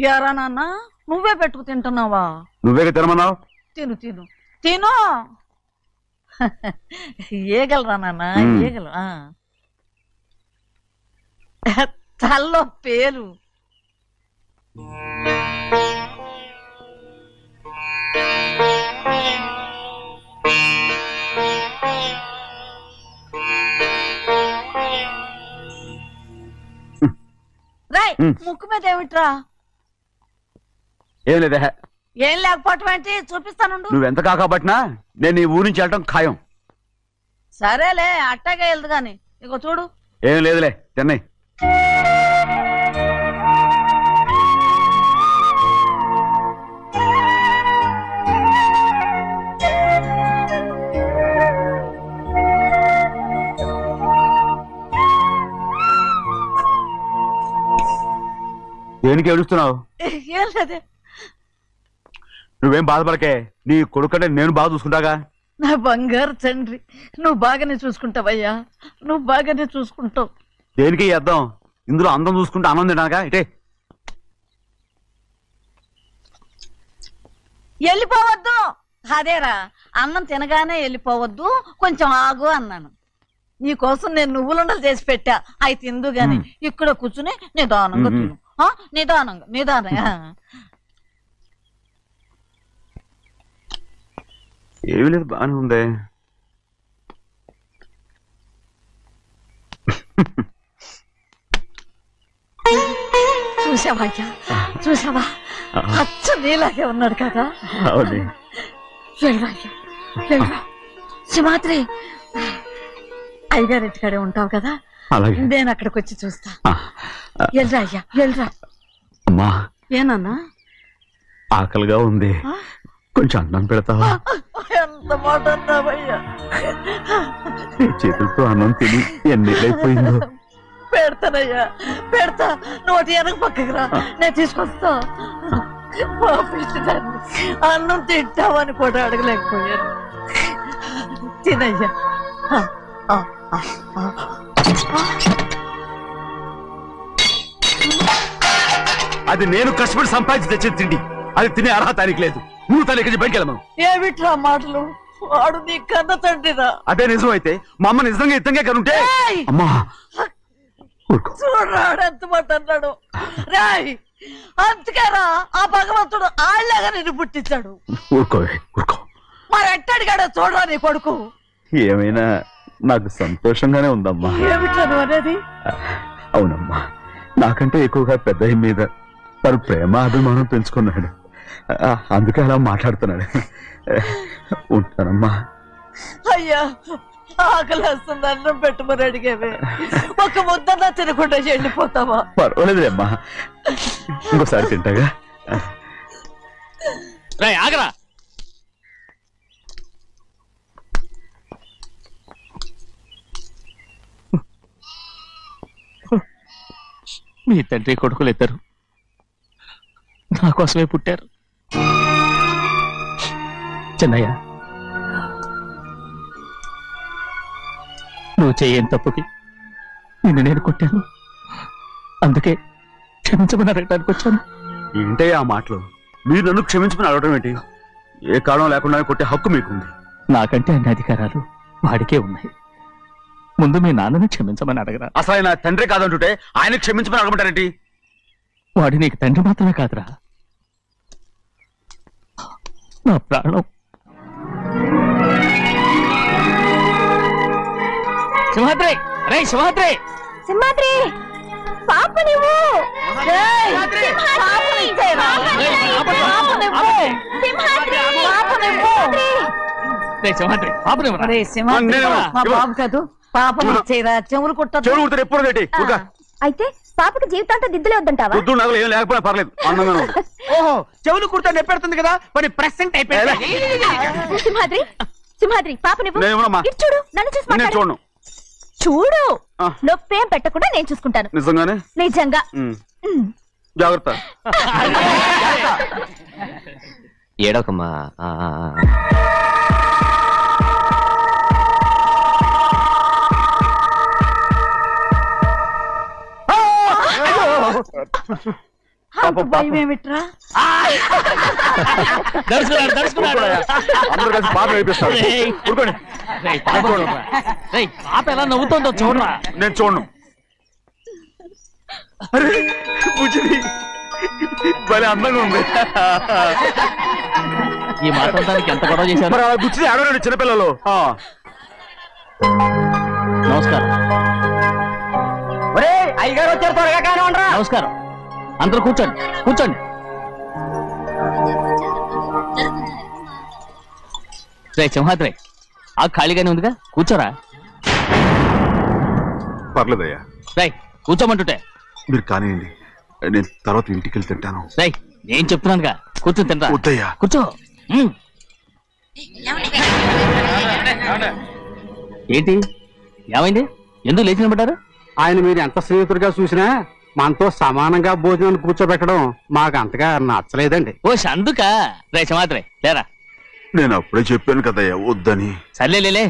యారా నాన్న నువ్వే పెట్టుకు తింటున్నావా? నువ్వే తినమన్నావు. తిను తిను తిను. ఏగలరా నాన్న ఏగలు. తల్లో పేరు. రాయ్ ముక్కు మీద ఏమిట్రా? ఏం లేదే. ఏం లేకపోవటం ఏంటి? చూపిస్తాను. నువ్వెంత కాకపట్టినా నేను ఈ ఊరి నుంచి వెళ్ళటం ఖాయం. సరేలే అట్టాగే వెళ్దు గాని. ఇగో చూడు. ఏం లేదులే తిన్నాయి. దేనికి ఏడుస్తున్నావు? ఏం లేదే. నువ్వేం బాధపడకే. నీ కొడుకంటే నేను బాగా చూసుకుంటాగా. నా బంగారు తండ్రి, నువ్వు బాగానే చూసుకుంటావయ్యా. నువ్వు బాగానే చూసుకుంటావు. దేనికి అర్థం? ఇందులో అందం చూసుకుంటే ఆనందం తినాగా. ఇటే వెళ్ళిపోవద్దు. అదేరా అన్నం తినగానే వెళ్ళిపోవద్దు, కొంచెం ఆగు అన్నాను. నీకోసం నేను నువ్వులుండలు చేసి పెట్టా. అవి తిందు గాని ఇక్కడ కూర్చుని నిదానంగా తిను. నిదానంగా నిదానంగా. ఏమీ లేదు, బాగానే ఉంది. చూసావా చూసావా? అచ్చ నీలాగే ఉన్నాడు కదా. సింహాద్రి అయ్యగారింటికాడే ఉంటావు కదా, నేను అక్కడికి వచ్చి చూస్తా. వెళ్ళరా అయ్యా వెళ్ళరా. అమ్మా ఏనన్నా? ఆకలిగా ఉంది, కొంచెం అన్నం పెడతావా? ఎంత మాట అన్నావయ్యా. చేతులతో అన్నం తిని ఎన్నిళ్ళైపోయిందో. పెడతానయ్యా పెడతా. నోటి వెనక పక్కకి రా, నేను తీసుకొస్తా. అన్నం తింటావని కూడా అడగలేకపోయాను. తినయ్యా. అది నేను కష్టపడి సంపాదించి తెచ్చి తిండి. అది తినే అర్హత ఆయనకి లేదు. నువ్వు తన ఇక్కడి బయటికి వెళ్ళమను. ఏమిట్రా మాటలు? వాడు నీ కన్న తండ్రిరా. అదే నిజం అయితే మా అమ్మ నిజంగా ఇద్దంగా కనుంటే. అమ్మా చూడరాడు ఎంత మాట అన్నాడు. రాయ్ అంతకేరా ఆ భగవంతుడు ఆళ్ళగా నిన్ను పుట్టించాడు. ఊరుకో ఊరుకో. మరి ఎట్టడిగాడో చూడరా నీ కొడుకు. ఏమైనా నాకు సంతోషంగానే ఉందమ్మా. ఏమిట్రా నువ్వు అనేది? అవునమ్మా, నాకంటే ఎక్కువగా పెద్ద మీద తను ప్రేమ అభిమానం పెంచుకున్నాడు. అందుకే అలా మాట్లాడుతున్నాడు. ఉంటానమ్మా. అయ్యా ఆకలి వస్తుంది, అన్నం పెట్టమని అడిగేవే. ఒక ముద్దన్నా తినకుండా వెళ్ళిపోతావా? పర్వాలేదులేమ్మా, ఇంకోసారి తింటాగా. ఆగరా. మీ తండ్రి కొడుకులు ఇద్దరు నా కోసమే పుట్టారు. చిన్నయ్య, నువ్వు చేయని తప్పుకి నిన్ను నేను కొట్టాను. అందుకే క్షమించమని అడగడానికి వచ్చాను. ఏంటే ఆ మాటలు? మీరు నన్ను క్షమించమని అడగడం ఏంటి? ఏ కారణం లేకుండా కొట్టే హక్కు మీకుంది. నాకంటే అన్ని అధికారాలు వాడికే ఉన్నాయి. ముందు మీ నాన్నని క్షమించమని అడగరా. అసలు ఆయన తండ్రి కాదంటుంటే ఆయన క్షమించమని అడగమంటారేంటి? వాడి నీకు తండ్రి మాత్రమే కాదురా, నా ప్రాణం. సింహాద్రి, రే సింహాద్రి, సింహాద్రి పాప నువ్వు. మా బాబు కాదు, పాపని ఇచ్చేరా. చెవులు కుట్టారు ఎప్పుడు. అయితే పాపకి జీవితాంతం దిద్దులే వద్దంటావా? ఏం లేకపోయినా పర్లేదు. ఓహో, చెవులు కుర్తా నెప్పెడుతుంది కదా, మరి ప్రెసెంట్ అయిపోయింది. సింహాద్రి సింహాద్రి పాప నువ్వు చూడు, నన్ను చూసి మాట్లాడు. చూడు, నొప్పేం పెట్టకుండా నేను చూసుకుంటాను. నిజంగానే? నిజంగా. జాగ్రత్త. ఏడోకమ్మా. భయం ఏమిట్రా? అందరూ కలిసి పాట వేపిస్తారు. ఊరుకోండి. పాప ఎలా నవ్వుతుందో చూడరా. నేను చూడను. అరే బుజ్జిది భలే అందంగా ఉంది. ఈ మాట్లాడడానికి ఎంత గొడవ చేశారు? మరి అలా బుజ్జిది ఆడవాడు చిన్నపిల్లలు. నమస్కారం. అయ్యగారు వచ్చారు, త్వరగా కానివ్వండి. నమస్కారం. అందరూ కూర్చోండి కూర్చోండి. రే సింహాద్రి, ఆ ఖాళీగానే ఉందిగా, కూర్చోరా. పర్లేదయ్యా. రై కూర్చోమంటుంటే. మీరు కానివ్వండి, నేను తర్వాత ఇంటికి వెళ్ళి తింటాను. రై నేను చెప్తున్నానుగా, కూర్చొని తింటా. వద్దయ్యా. కూర్చో. ఏంటి ఏమైంది? ఎందుకు లేచి నిలబడ్డారు? ఆయన మీరు ఎంత స్నేహితుడిగా చూసినా మనతో సమానంగా భోజనాన్ని కూర్చోబెట్టడం మాకు అంతగా నచ్చలేదండి. ఓ అందుక. రే సింహాద్రి లేరా. నేను అప్పుడే చెప్పాను కదయ్యా వద్దని. సర్లేలే,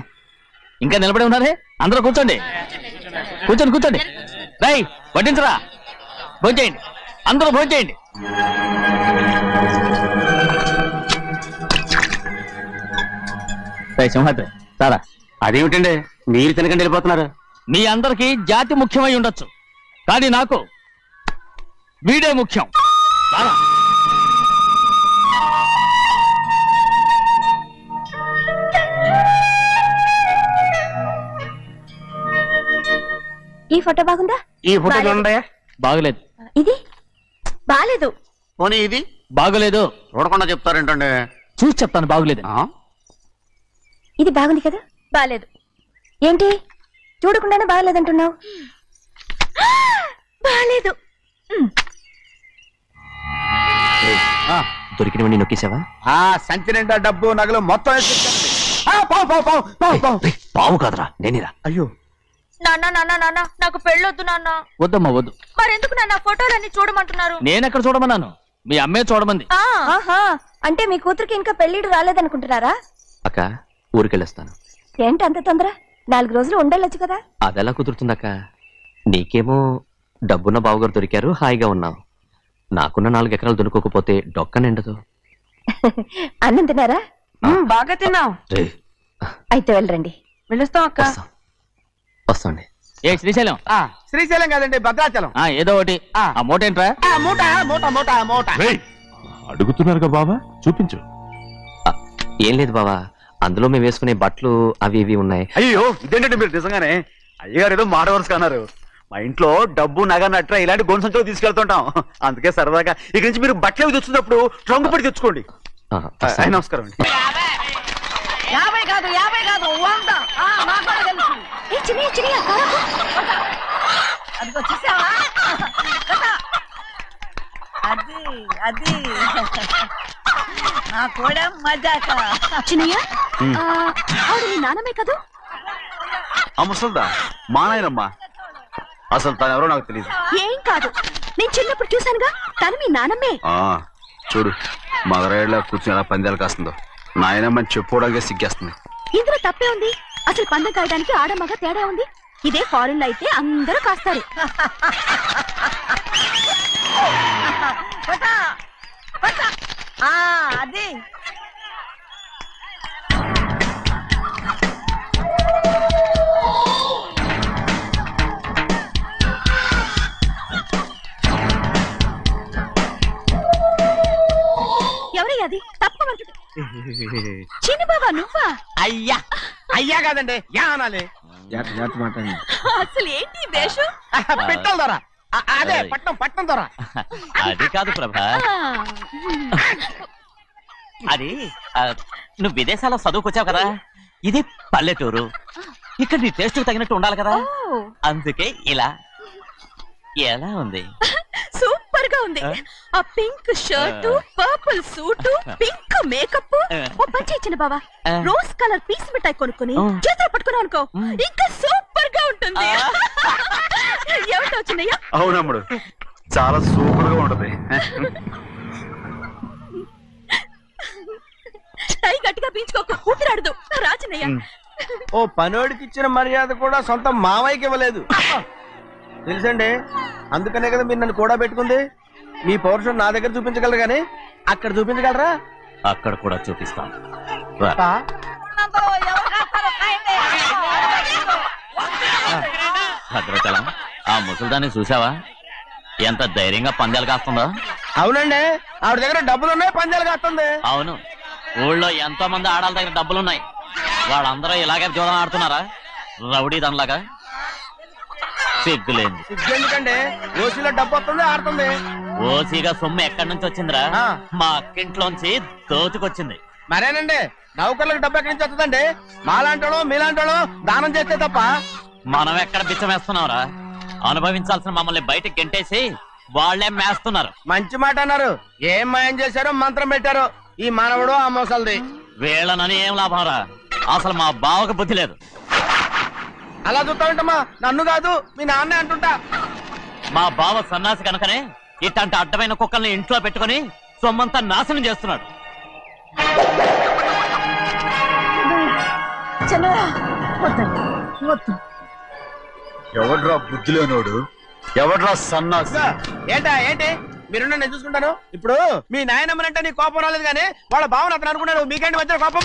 ఇంకా నిలబడి ఉన్నారే. అందరూ కూర్చోండి కూర్చోండి కూర్చోండి. రై వడ్డించరా, భోంచేయండి, అందరూ భోంచేయండి. రై సింహాద్రి సారా. అదేమిటండి మీరు తినకండి వెళ్ళిపోతున్నారు? మీ అందరికీ జాతి ముఖ్యమై ఉండొచ్చు, కానీ నాకు వీడే ముఖ్యం. సారా. ఈ ఫోటో బాగుందా? ఈ ఫోటో చూడండి. బాగలేదు. ఇది బాలేదు. పోనీ ఇది బాగలేదు. చూడకుండా చెప్తారేంటండి? చూసి చెప్తాను బాగలేదు. ఇది బాగుంది కదా? బాలేదు. ఏంటి చూడకుండానే బాగలేదంటున్నావు? బాలేదు. దొరికినవన్నీ నొక్కేసావా? సంచి నిండా డబ్బు నగలు మొత్తం పావు కాదురా, నేనేరా. అయ్యో నాన్న నాన్న నాన్న, నాకు పెళ్ళొద్దు నాన్న. వద్దమ్మా వద్దు. మరెందుకు నాన్న ఫోటోలన్నీ చూడమంటున్నారు? నేనెక్కడ చూడమన్నాను, మీ అమ్మే చూడమంది. అంటే మీ కూతురికి ఇంకా పెళ్లిడు రాలేదనుకుంటున్నారా? అక్క ఊరికెళ్ళొస్తాను. ఏంటి అంత తొందర? 4 రోజులు ఉండొచ్చు కదా. అదెలా కుదురుతుందక్క? నీకేమో డబ్బున్న బావగారు దొరికారు, హాయిగా ఉన్నావు. నాకున్న 4 ఎకరాలు దొరకకపోతే డొక్క నిండదు. అన్నం తిన్నారా? బాగా తిన్నావు. అయితే వెళ్ళరండి. వెళ్ళొస్తాం అక్క. వస్తాండి. ఏ శ్రీశైలం? శ్రీశైలం కాదండి, భద్రాచలం. ఏదో ఒకటి. ఆ మూట ఏంట్రా? మూట మూట మూట మూట. అడుగుతున్నారుగా బాబా, చూపించు. ఏం లేదు బావా, అందులో మేము వేసుకునే బట్టలు అవి ఇవి ఉన్నాయి. అయ్యో ఇదేంటంటే మీరు నిజంగానే అయ్యగారు ఏదో మాట వరుస అన్నారు. మా ఇంట్లో డబ్బు నగ నట్ర ఇలాంటి గొంతు సంచులు తీసుకెళ్తుంటాం. అందుకే సరదాగా ఇక్కడి నుంచి మీరు బట్టలు తెచ్చుకున్నప్పుడు ట్రంక్ పెట్టి తెచ్చుకోండి. నమస్కారం అండి. 50 కాదు 100. నాకు కూడా తెలుసు. అదిగో చూసావా? అది అది నా కూడా మజాక. చిన్నయ్య, ఆవిడ నీ నాన్నమే కదా? ఆ ముసల్దా మా నాయనమ్మా. అసలు తను ఎవరో నాకు తెలియదు. ఏం కాదు, నేను చిన్నప్పుడు చూశానుగా, తను మీ నాన్నమ్మే. చూడు మగరాయిలా కూర్చొని ఎలా పందాలు కాస్తుందో. నాయనమ్మని చెప్పుకోవడానికి సిగ్గేస్తుంది. ఇందులో తప్పే ఉంది? అసలు పందెం కాయడానికి ఆడమగ తేడా ఉంది. ఇదే ఫారెన్ లో అయితే అందరూ కాస్తారు. అది ఎవరయ్యా అది? తప్పమంటు చిన్న బాబా నువ్వా? అయ్యా అయ్యా కాదండి, యా అనాలి. అసలు ఏంటి వేషం? పెట్టల ద్వారా. అదే పట్నం ద్వారా. అది కాదు ప్రభా, అది నువ్వు విదేశాల్లో చదువుకొచ్చావు కదా, ఇది పల్లెటూరు. ఇక్కడ నీ టేస్ట్ తగినట్టు ఉండాలి కదా, అందుకే ఇలా. ఎలా ఉంది? సూపర్ గా ఉంది. ఆ pink shirt, purple suit, pink makeup. ఓ పని ఇచ్చిన బావా, రోజ్ కలర్ పీస్ మిఠాయి కొనుక్కొని చేతులు పట్టుకున్నావు అనుకో, ఇంకా సూపర్ గా ఉంటుంది. ఏమిటో వచ్చినాయా? అవునమ్ముడు, చాలా సూపర్ గా ఉంటది. టై గట్టిగా పీంచుకోకు, ఊపిరాడదు. రాజనయ్య, ఓ పనోడికి ఇచ్చిన మర్యాద కూడా సొంత మావయ్యకి ఇవ్వలేదు తెలుసండి. అందుకనే కదా మీరు నన్ను కూడా పెట్టుకుంది. మీ పౌరుషం నా దగ్గర చూపించగలరు గానీ అక్కడ చూపించగలరా? అక్కడ కూడా చూపిస్తాను రా. భద్రాచలం ఆ ముసలిదాన్ని చూసావా ఎంత ధైర్యంగా పందాలు కాస్తుందో? అవునండి, ఆవిడ దగ్గర డబ్బులు ఉన్నాయి, పందాలు కాస్తుంది. అవును, ఊళ్ళో ఎంతో మంది ఆడాళ్ళ దగ్గర డబ్బులున్నాయి. వాళ్ళందరూ ఇలాగే జోదం ఆడుతున్నారా రౌడీ దానిలాగా? సిగ్గులేదు. ఎందుకండి ఓసీలో డబ్బు వస్తుంది, ఆడుతుంది. ఓసీగా సొమ్ము ఎక్కడి నుంచి వచ్చిందిరా? మా అక్కింట్లోంచి దోచుకొచ్చింది. మరేనండి, నౌకర్లకు డబ్బు ఎక్కడి నుంచి వస్తుందండి? మాలాంటోళ్ళు మీలాంటోళ్ళు దానం చేస్తే తప్ప. మనం ఎక్కడ బిచ్చం వేస్తున్నావురా? అనుభవించాల్సిన మమ్మల్ని బయటకు గెంటేసి వాళ్లే మేస్తున్నారు. మంచి మాట అన్నారు. ఏం మాయం చేశారో మంత్రం పెట్టారో ఈ మానవుడు ఆ మోసల్ది. వీళ్ళనని ఏం లాభం రా? అసలు మా బావకు బుద్ధి లేదు. అలా చూస్తామంటమ్మా, నన్ను కాదు మీ నాన్నే అంటుంటా. మా బావ సన్నాసి కనుకనే ఇట్లాంటి అడ్డమైన కుక్కల్ని ఇంట్లో పెట్టుకుని సొమ్మంతా నాశనం చేస్తున్నాడు. ఎవడ్రా బుద్ధిలోనోడు? ఎవడ్రా సన్నాసి? ఏంటి మీరు నేను చూసుకుంటాను. ఇప్పుడు మీ నాయనమ్మనంటే నీ కోపం రాలేదు కానీ వాళ్ళ భావన అతను అనుకున్నాడు. మీకేంటి మధ్య కోపం?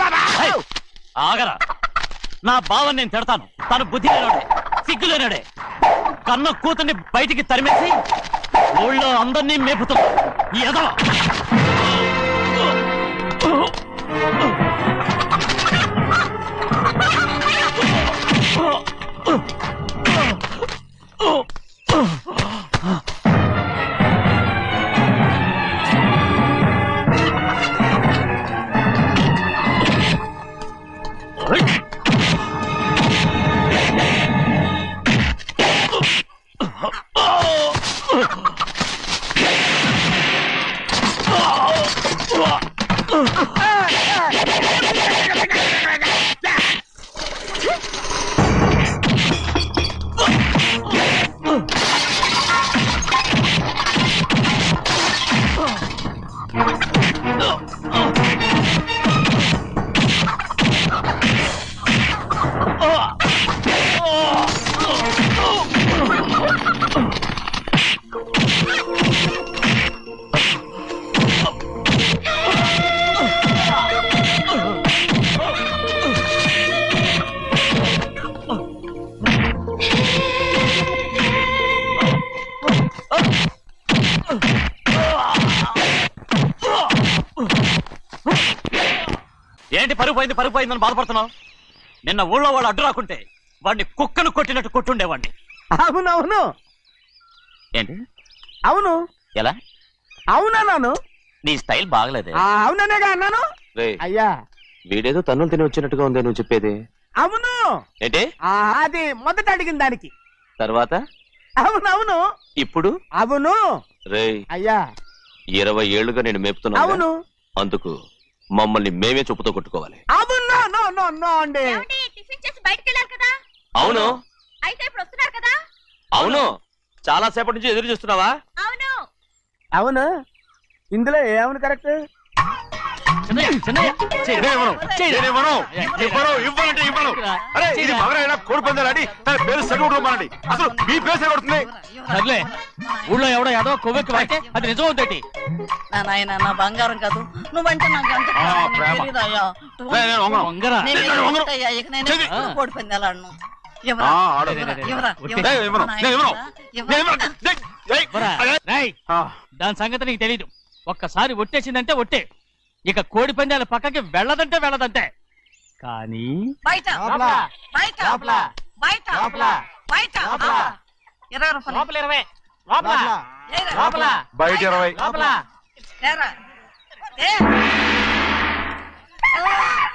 ఆగరా, నా బావని నేను తిడతాను. తను బుద్ధి లేనాడే, సిగ్గు లేనాడే. కన్న కూతుర్ని బయటికి తరిమేసి ఊళ్ళో అందరినీ మేపుతున్నా. ఏదో ఏంటి పరుగు పోయిందని బాధపడుతున్నావు? నిన్న ఊళ్ళో వాడు అడ్డు రాకుంటే వాడిని కుక్కను కొట్టినట్టు కొట్టుండేవాడిని. అవునవును. ఏంటి? అవును. ఎలా? అవునన్నాను. నీ స్టైల్ బాగలేదే. అవుననేగా అన్నాను. అయ్యా, వీడేదో తన్నులు తిని వచ్చినట్టుగా ఉంది నువ్వు చెప్పేది. అవును. ఏంటి? అది మొదట అడిగిన దానికి తర్వాత అవునవును. ఇప్పుడు అవును. రే అయ్యా, 20 ఏళ్లుగా నేను మేపుతున్నా. అవును. అందుకు మమ్మల్ని మేమే చెప్పుతో కొట్టుకోవాలి. అవును. నో అండి. టిఫిన్ చేసి బయటికి వెళ్ళారు కదా? అవును. అయితే ఇప్పుడు వస్తున్నారు కదా? అవును. చాలా సేపటి నుంచి ఎదురు చూస్తున్నావా? అవును. అవును. ఇందులో ఏమని కరెక్ట్? సర్లే, ఊళ్ళో ఎవడో ఏదో కొవ్వెక్కి వాడితే అది నిజం అవుతాయి. నాయన నా బంగారం కాదు నువ్వంటే నాకు అంత తెలీదయ్యా. ఇక నేను కోడి పందాలాడను. దాని సంగతి నీకు తెలీదు. ఒక్కసారి ఒట్టేసిందంటే ఒట్టే. ఇక కోడి పందాల పక్కకి వెళ్ళదంటే వెళ్ళదంటే. కానీ బయట బయట బయట బయట 20 రూపాయలు. లోపల 20, లోపల లోపల బయట 20, లోపల.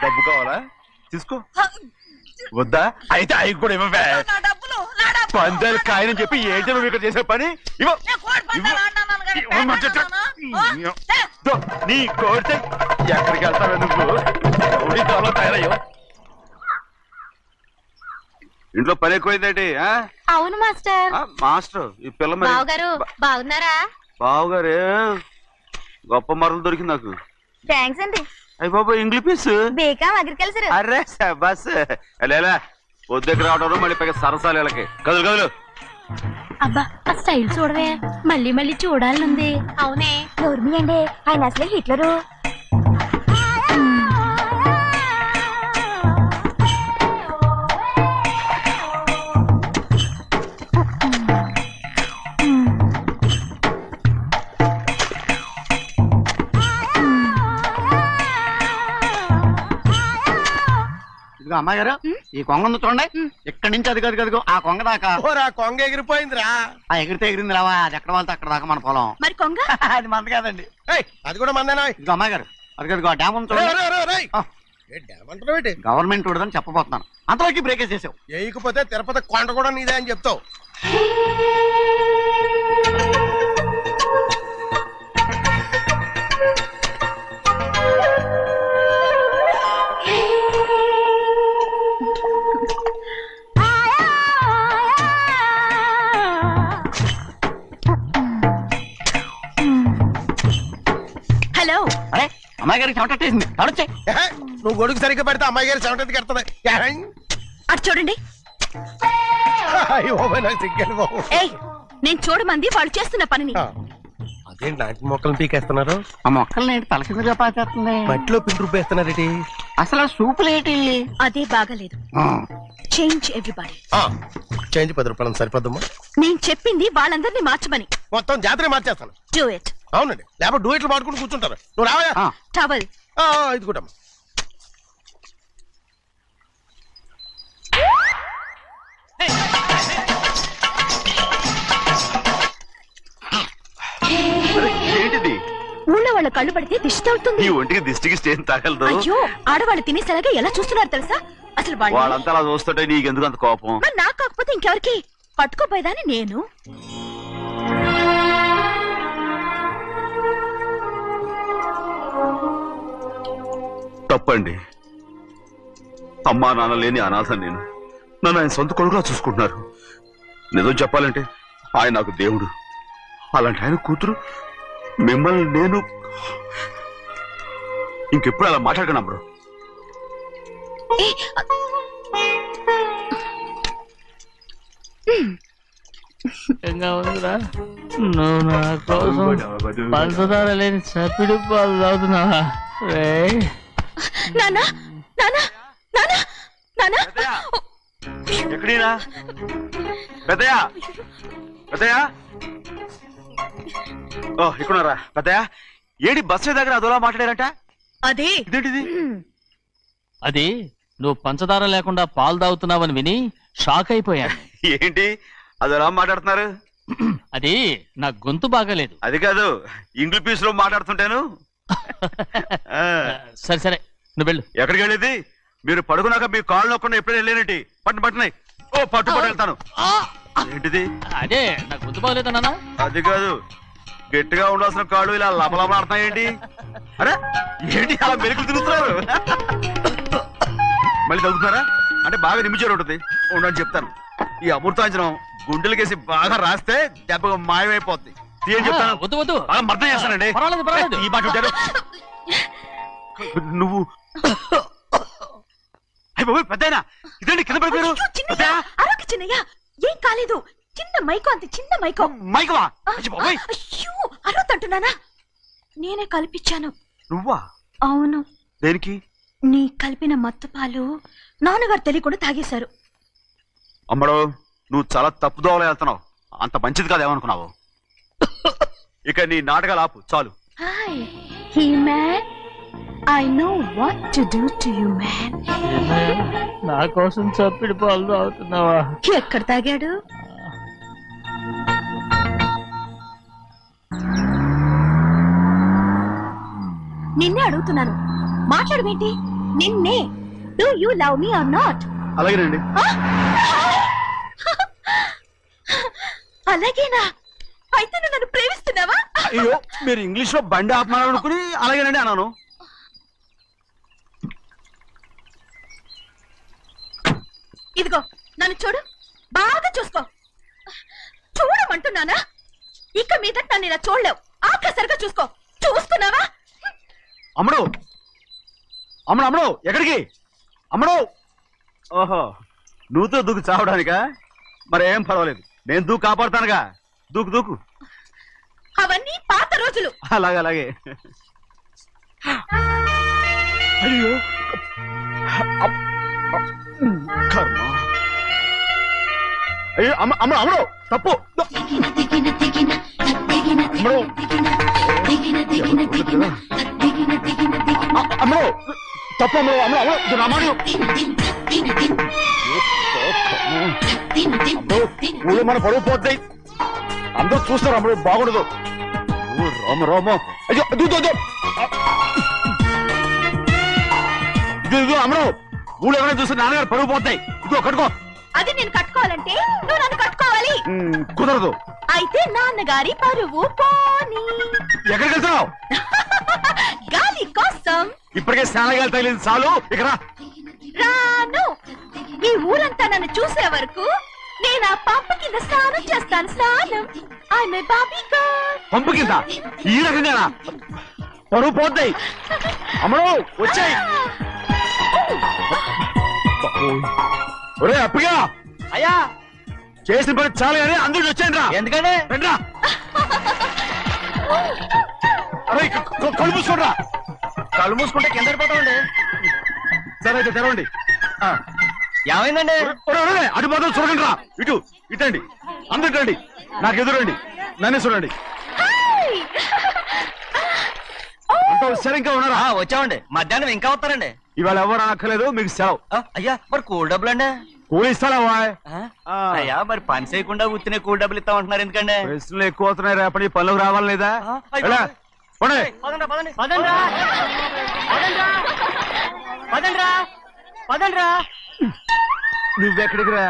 డబ్బు కావాలా? తీసుకో. వద్దా? అయితే అవి కూడా ఇవ్వవే. పందాలు కాయని చెప్పి ఏంటి నువ్వు ఇక్కడ చేసే పని? నీ కోరితే ఎక్కడికి వెళ్తావే నువ్వు? తయారయ్యో. ఇంట్లో పని ఎక్కువైందేంటి? అవును మాస్టర్. మాస్టర్ ఈ పిల్ల మరి బావగారు బాగున్నారా? బావుగారే గొప్ప మరలు దొరికింది నాకు. థ్యాంక్స్ అండి. అయ్యి బాబు ఇంగ్లీష్ పీస్. BCom agriculture. అరే బస్ లేలా పొద్దుకి రావడం మళ్ళీ పైగా సరసాలు వీళ్ళకి. కదులు కదులు అబ్బా ఆ స్టైల్ చూడవే, మళ్ళీ మళ్ళీ చూడాలనుంది. అవునే, నోర్మి అండి, ఆయన అసలే హిట్లరు. అమ్మాయి గారు ఈ కొంగ ఉంది చూడండి, ఇక్కడి నుంచి అది కదిగో ఆ కొంగ దాకా. కొంగ ఎగిరిపోయిందిరా. ఆ ఎగిరితే ఎగిరింది రావా, అది ఎక్కడ వాళ్ళతో అక్కడ దాకా మన పొలం. మరి కొంగ అది మంద కాదండి. అది కూడా మందేనా? ఇదిగో అమ్మాయి గారు అది కదిగో డ్యామ్ ఉంది చూడండి. గవర్నమెంట్ ఉండదని చెప్పబోతున్నాను, అంతలోకి బ్రేక్ చేసావు. వేయకపోతే తిరుపతి కొండ కూడా నీదే అని చెప్తావు. హలో. అరే అమ్మాయి గారికి చెమటేసింది, తడొచ్చే. నువ్వు గొడుగు సరిగ్గా పెడితే అమ్మాయి గారి చెమటెత్తి కడుతుంది. అటు చూడండి. ఏయ్, నేను చూడమంది వాళ్ళు చేస్తున్న పనిని. అదేంటి నాటి మొక్కలను పీకేస్తున్నారు? ఆ మొక్కల్ని తల కిందగా పాచేస్తుంది. మట్టిలో పిండి రూపేస్తున్నారేటి? అసలు సూపులేటి అదే బాగాలేదు. Change everybody. చేంజ్ 10 రూపాయలు సరిపోద్దమ్మా. నేను చెప్పింది వాళ్ళందరినీ మార్చమని. మొత్తం జాతర మార్చేస్తాను. Do it. అవునండి, లేకపోతే డూయిట్లు మాడుకుంటూ కూర్చుంటారు. నువ్వు రావయా? టవల్. ఇది కూడా ఏంటిది? ఊళ్ళో వాళ్ళ కళ్ళు పడితే దిష్టి తగులుతుంది. ఈ ఒంటికి దిష్టికి స్టేన్ తగలదు. అయ్యో, ఆడవాళ్ళు తినేసేలాగా ఎలా చూస్తున్నారు తెలుసా? అసలు వాళ్ళంతా అలా చూస్తుంటే నీకెందుకు అంత కోపం? మరి నాకు కాకపోతే ఇంకెవరికి? పట్టుకోపోయేదాన్ని నేను. తప్పండి. అమ్మా నాన్న లేని అనాథ నేను. నన్ను ఆయన సొంత కొడుకులా చూసుకుంటున్నారు. నిజం చెప్పాలంటే ఆయన నాకు దేవుడు. అలాంటి ఆయన కూతురు మిమ్మల్ని నేను ఇంకెప్పుడు అలా మాట్లాడగలను బ్రో. నువ్వు నా కోసం పంచదార లేని చప్పిడి పాలు తాగుతున్నావా? ఎక్కడీనా పెద్దయా? పెద్దయా ఇక్కడున్నారా? పెద్దయా ఏడి బస్సు దగ్గర అదోలా మాట్లాడారంట. అదే ఇదేంటిది? అది నువ్వు పంచదార లేకుండా పాలు తాగుతున్నావని విని షాక్ అయిపోయాను. ఏంటి అదోలా మాట్లాడుతున్నారు? అది నా గొంతు బాగాలేదు. అది కాదు, ఇంగ్లీష్ పీస్ లో మాట్లాడుతుంటాను. సరే సరే, నువ్వు వెళ్ళు. ఎక్కడికి వెళ్ళేది? మీరు పడుకున్నాక మీ కాళ్ళు నొక్కకుండా ఎప్పుడైనా వెళ్ళేనంటి? పట్టునాయి. ఓ పట్టు వెళ్తాను. ఏంటిది? అదే నా గొంతు బాగలేదన్నా. అది కాదు, గట్టిగా ఉండాల్సిన కాళ్ళు ఇలా లబలబలాడుతున్నాయేంటి? అరే ఏంటి అలా మెరుకులు తిరుగుతున్నారు? మళ్ళీ తగ్గుతున్నారా? అంటే బాగా నిమిషాలు ఉంటుంది. ఉండని చెప్తాను. ఈ అమృతాంజనం గుండెలకేసి బాగా రాస్తే దెబ్బగా మాయమైపోద్ది. తీయని చెప్తాను. వద్దు వద్దు, బాగా మర్దం చేస్తానండి. పర్వాలేదు. ఈ మాట ఉంటారు నువ్వు. పెద్దయినా ఇదండి కింద పడిపోయారు. చిన్నయ్య, ఏం కాలేదు. చిన్న మైకో, అంతే చిన్న మైకో. మైకవా? అయ్యో, అరవతంటున్నానా? నేనే కల్పించాను. నువ్వా? అవును. దేనికి? నీ కలిపిన మత్తు పాలు నాన్నగారు తెలియకుండా తాగేశారు. అమ్మడో, నువ్వు చాలా తప్పు దోవలో వెళ్తున్నావు. అంత మంచిది కాదేమనుకున్నావు? ఇక నీ నాటకాలు ఆపు చాలు. Hi he man, I know what to do to you man. నా కోసం చప్పిడి పాలు తాగుతున్నావా? ఎక్కడ తాగాడు? నిన్నే అడుగుతున్నాను, మాట్లాడవేంటి? నిన్నే. Do you love me or not? అలాగేనండి. అలాగేనా? అయితే నువ్వు నన్ను ప్రేమిస్తున్నావా? అయ్యో, మీరు ఇంగ్లీష్ లో బండి ఆపమాలనుకుని అలాగేనండి అన్నాను. ఇదిగో నన్ను చూడు, బాగా చూసుకో. చూడమంటున్నానా? ఇక మీద నన్ను ఇలా చూడలేవు. ఆఖసరిగా చూసుకో. చూసుకున్నావా? అమ్మడు అమ్మడు అమ్మడు ఎక్కడికి? అమ్మడు. ఓహో, నువ్వుతో దూకి చావడానికా? మరేం పర్వాలేదు. నేను దూకు కాపాడుతానుగా. దూకు దూకు. అవన్నీ పాత రోజులు. అలాగే అలాగే. అయ్యో కర్మ. అయ్యో అమ్మ అమ్మ అమ్మడు తప్పు. అమ్మడు తప్పు. అమ్మడు అమ్మడు అమ్మడు రామాడు. ఊళ్ళో మన పరువు పోతాయి. అందరూ చూస్తారు. అమ్మడు బాగుండదు. రామ రామ. అయ్యో ఇదిగో అమ్మడు ఊళ్ళో ఎవరైనా చూస్తే నాన్నగారు పరువు పోతాయి. ఇదిగో కట్టుకో. అది నేను కట్టుకోవాలంటే నువ్వు నన్ను కట్టుకోవాలి. కుదరదు. అయితే నాన్నగారి పరువు పోనీ. ఎక్కడికి వెళ్తున్నావు? గాలి కోసం. ఇప్పటికే స్నానగాలి తగిలింది చాలు. ఇక్కడ రాను. ఈ ఊరంతా నన్ను చూసే వరకు నేను ఆ పంపు కింద స్నానం చేస్తాను. స్నానం. I'm Bobby girl. పంపు కింద ఈ రకంగా పరువు పోతాయి. అమ్మడు వచ్చాయి. ఒరే అప్పగా. అయ్యా చేసిన పని చాలు కానీ అందరూ వచ్చాను రా. ఎందుకంటే రండిరా. అరే కళ్ళు మూసుకోండిరా. కళ్ళు మూసుకుంటే కింద పడిపోతామండి. సరే అయితే తెరవండి. ఏమైందండి? అటు మాత్రం చూడండి రా. ఇటు ఇటండి. అందరు ఇటండి. నాకు ఎదురండి. నన్నే చూడండి. సరే ఇంకా ఉన్నారా? వచ్చామండి. మధ్యాహ్నం ఇంకా వస్తారండి. ఇవాళ ఎవరు అనక్కర్లేదు. మీకు సెలవు. అయ్యా మరి కూల్ డబ్బులు అండి? కూలి ఇస్తారా? అయ్యా మరి పని చేయకుండా ఉత్తినే కూల్ డబ్బులు ఇస్తామంటున్నారు ఎందుకండి? ప్రశ్నలు ఎక్కువ అవుతున్నాయి. రేపటి పనులకు రావాలి లేదా? నువ్వెక్కడికి రా?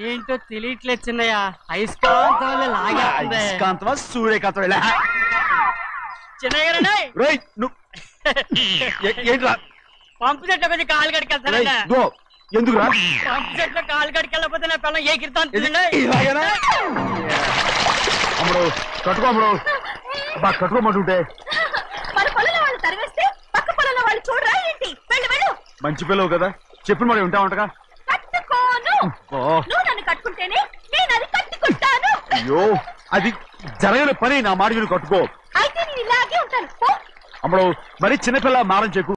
ఏంటో తెలియట్లేదు చిన్నయ్య. అయస్కాంతమా సూర్యకాంతం ఏంట్రా? పంపు చెట్ల కొద్ది కాలు కడికెళ్తానండి. ఎందుకురా? పంపు చెట్ల కాలు కడికెళ్ళకపోతే నా పిల్లలు ఏ కిర్తాను. అమ్మడు కట్టుకో. అమ్మడు బాగా కట్టుకోమంటుంటే మన పొలంలో వాళ్ళు తరివేస్తే పక్క పొలంలో వాళ్ళు చూడరా ఏంటి? వెళ్ళు వెళ్ళు. మంచి పిల్లవు కదా. చెప్పిన మరి ఉంటావంటగా. కట్టుకోను. నువ్వు నన్ను కట్టుకుంటేనే నేను అది కట్టుకుంటాను. అయ్యో అది జరగని పని. నా మాట కట్టుకో. అయితే నేను ఇలాగే ఉంటాను. అమ్మడు మరి చిన్నపిల్ల మారం చెక్కు.